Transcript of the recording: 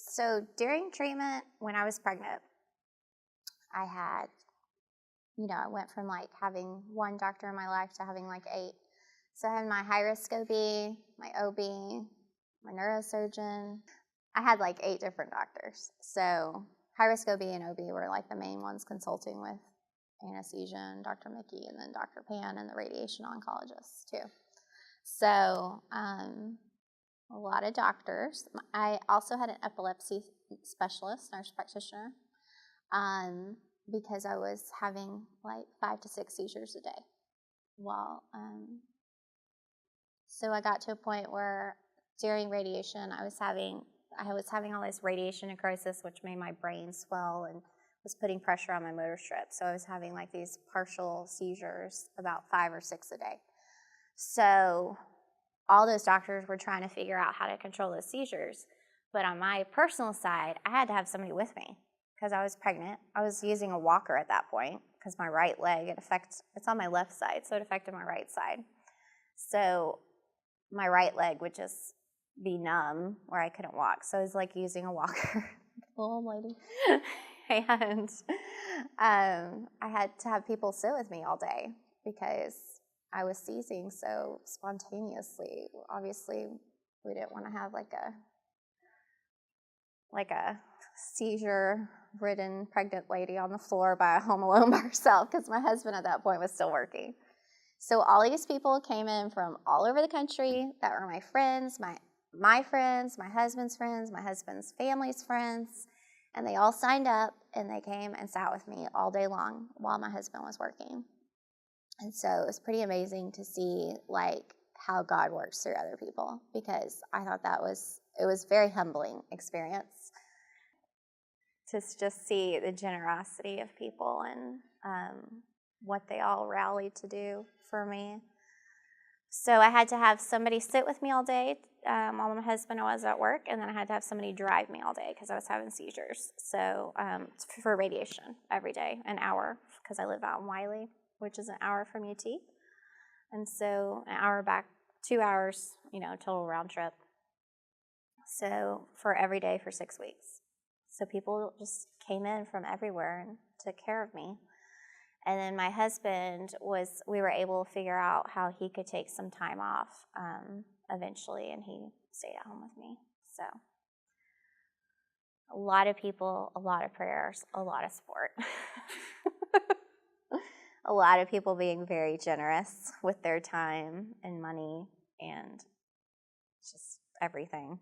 So during treatment, when I was pregnant, I had, I went from like having one doctor in my life to having like 8. So I had my high-risk OB, my OB, my neurosurgeon. I had like 8 different doctors. So high-risk OB and OB were like the main ones consulting with anesthesia and Dr. Mickey and then Dr. Pan and the radiation oncologist too. So a lot of doctors. I also had an epilepsy specialist, nurse practitioner, because I was having like 5 to 6 seizures a day. So I got to a point where during radiation, I was having all this radiation necrosis, which made my brain swell and was putting pressure on my motor strip. So I was having like these partial seizures, about 5 or 6 a day. So all those doctors were trying to figure out how to control those seizures. But on my personal side, I had to have somebody with me because I was pregnant. I was using a walker at that point because my right leg, it's on my left side, so it affected my right side. So my right leg would just be numb where I couldn't walk. So I was like using a walker. Little lady. And I had to have people sit with me all day because I was seizing so spontaneously. Obviously, we didn't want to have like a seizure-ridden pregnant lady on the floor by home alone by herself because my husband at that point was still working. So all these people came in from all over the country that were my friends, my friends, my husband's family's friends, and they all signed up and they came and sat with me all day long while my husband was working. And so it was pretty amazing to see like how God works through other people because I thought it was a very humbling experience to just see the generosity of people and what they all rallied to do for me. So I had to have somebody sit with me all day while my husband was at work, and then I had to have somebody drive me all day because I was having seizures. So for radiation every day, an hour, because I live out in Wiley, which is an hour from UT. And so an hour back, 2 hours, total round trip. So for every day for 6 weeks. So people just came in from everywhere and took care of me. And then my husband we were able to figure out how he could take some time off eventually, and he stayed at home with me. So a lot of people, a lot of prayers, a lot of support. A lot of people being very generous with their time and money and just everything.